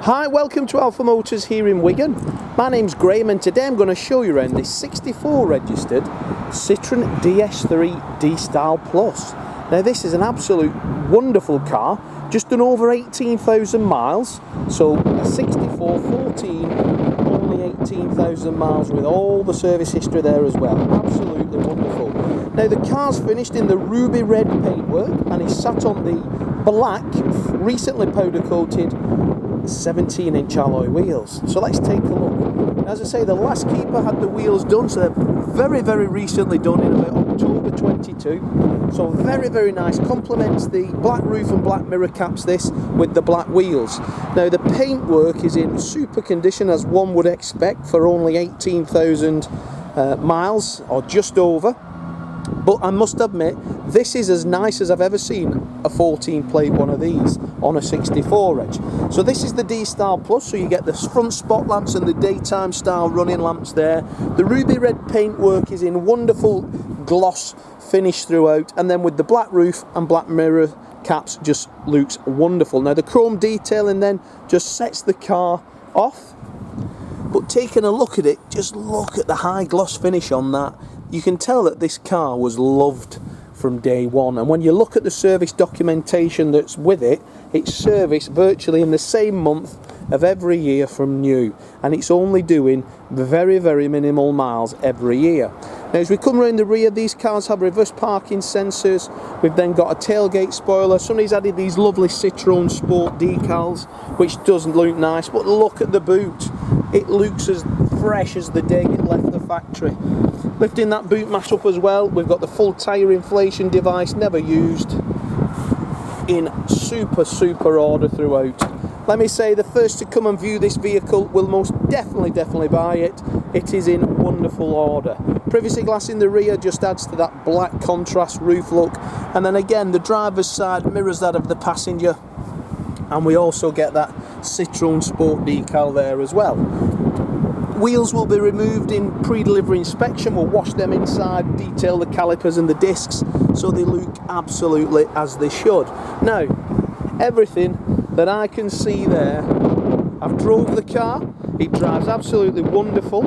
Hi, welcome to Alpha Motors here in Wigan. My name's Graham and today I'm going to show you around this 64 registered Citroen DS3 DStyle Plus. Now this is an absolute wonderful car, just done over 18,000 miles, so a 64 14, only 18,000 miles with all the service history there as well. Absolutely wonderful. Now the car's finished in the ruby red paintwork and is sat on the black, recently powder coated 17-inch alloy wheels. So let's take a look. As I say, the last keeper had the wheels done, so they're very recently done in about October 22. So very nice. Complements the black roof and black mirror caps this with the black wheels. Now the paintwork is in super condition as one would expect for only 18,000 miles or just over. But I must admit, this is as nice as I've ever seen a 14 plate one of these on a 64 reg. So this is the D-Style Plus, so you get the front spot lamps and the daytime style running lamps there. The ruby red paintwork is in wonderful gloss finish throughout, and then with the black roof and black mirror caps just looks wonderful. Now the chrome detailing then just sets the car off, but taking a look at it, just look at the high gloss finish on that. You can tell that this car was loved from day one, and when you look at the service documentation that's with it, it's serviced virtually in the same month of every year from new, and it's only doing very minimal miles every year. Now as we come around the rear, these cars have reverse parking sensors. We've then got a tailgate spoiler. Somebody's added these lovely Citroen Sport decals, which doesn't look nice, but look at the boot. It looks as fresh as the day it left the factory. Lifting that boot mat up as well, we've got the full tyre inflation device, never used, in super order throughout. Let me say, the first to come and view this vehicle will most definitely buy it. It is in wonderful order. Privacy glass in the rear just adds to that black contrast roof look, and then again the driver's side mirrors that of the passenger, and we also get that Citroen Sport decal there as well. Wheels will be removed in pre-delivery inspection. We'll wash them inside, detail the calipers and the discs so they look absolutely as they should. Now, everything that I can see there, I've drove the car, it drives absolutely wonderful.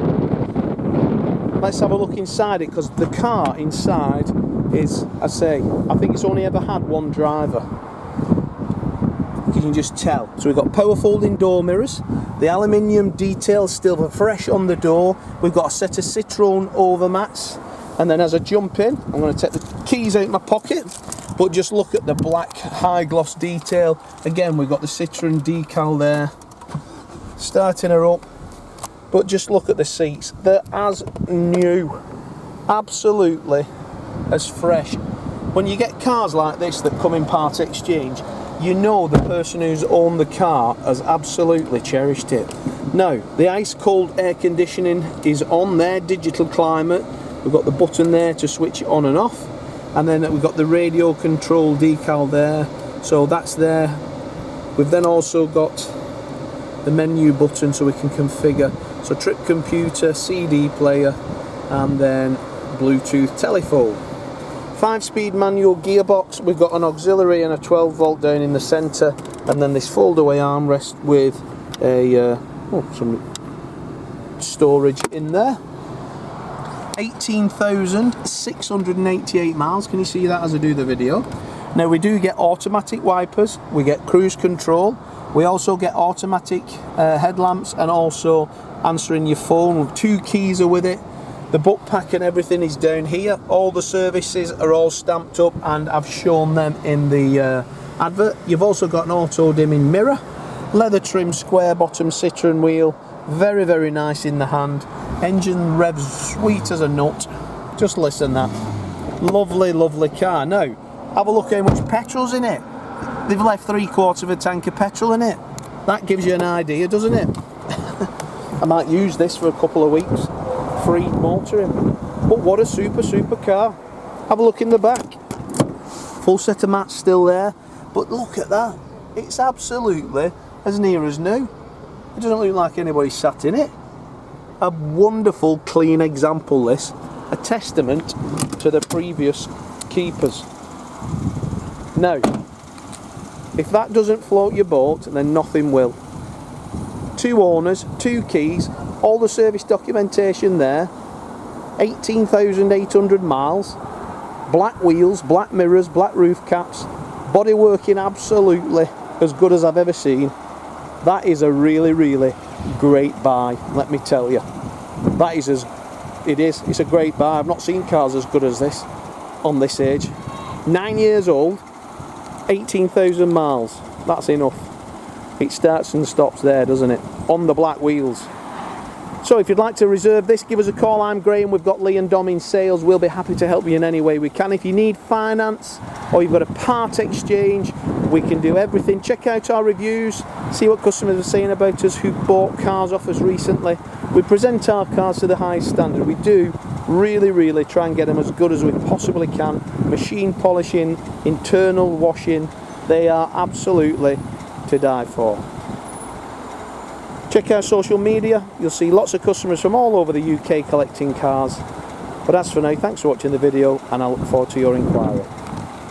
Let's have a look inside it, because the car inside is, I think it's only ever had one driver. You can just tell. So we've got power folding door mirrors, the aluminium detail still fresh on the door. We've got a set of Citroen overmats, and then as I jump in, I'm going to take the keys out of my pocket, but just look at the black high gloss detail. Again, we've got the Citroen decal there, starting her up, but just look at the seats. They're as new, absolutely as fresh. When you get cars like this that come in part exchange, you know the person who's owned the car has absolutely cherished it. Now, the ice cold air conditioning is on there, digital climate. We've got the button there to switch it on and off, and then we've got the radio control decal there, so that's there. We've then also got the menu button so we can configure, so trip computer, CD player, and then Bluetooth telephone. 5-speed manual gearbox. We've got an auxiliary and a 12 volt down in the centre, and then this foldaway armrest with a some storage in there. 18,688 miles. Can you see that as I do the video? Now we do get automatic wipers, we get cruise control, we also get automatic headlamps, and also answering your phone. 2 keys are with it. The Bookpack and everything is down here. All the services are all stamped up, and I've shown them in the advert. You've also got an auto dimming mirror, leather trim square bottom Citroen wheel, very nice in the hand. Engine revs sweet as a nut. Just listen that. Lovely car. Now, have a look how much petrol's in it. They've left 3/4 of a tank of petrol in it. That gives you an idea, doesn't it? I might use this for a couple of weeks. Free motoring. But what a super car. Have a look in the back. Full set of mats still there, but look at that. It's absolutely as near as new. It doesn't look like anybody sat in it. A wonderful clean example, this. A testament to the previous keepers. Now, if that doesn't float your boat, then nothing will. 2 owners, 2 keys, all the service documentation there, 18,800 miles, black wheels, black mirrors, black roof caps, body working absolutely as good as I've ever seen. That is a really, really great buy, let me tell you. That is it's a great buy. I've not seen cars as good as this on this age. 9 years old, 18,000 miles, that's enough. It starts and stops there, doesn't it? On the black wheels. So if you'd like to reserve this, give us a call. I'm Graham. We've got Lee and Dom in sales. We'll be happy to help you in any way we can. If you need finance or you've got a part exchange, we can do everything. Check out our reviews, see what customers are saying about us who bought cars off us recently. We present our cars to the highest standard. We do really, really try and get them as good as we possibly can. Machine polishing, internal washing, they are absolutely to die for. Check our social media, you'll see lots of customers from all over the UK collecting cars. But as for now, thanks for watching the video and I look forward to your inquiry.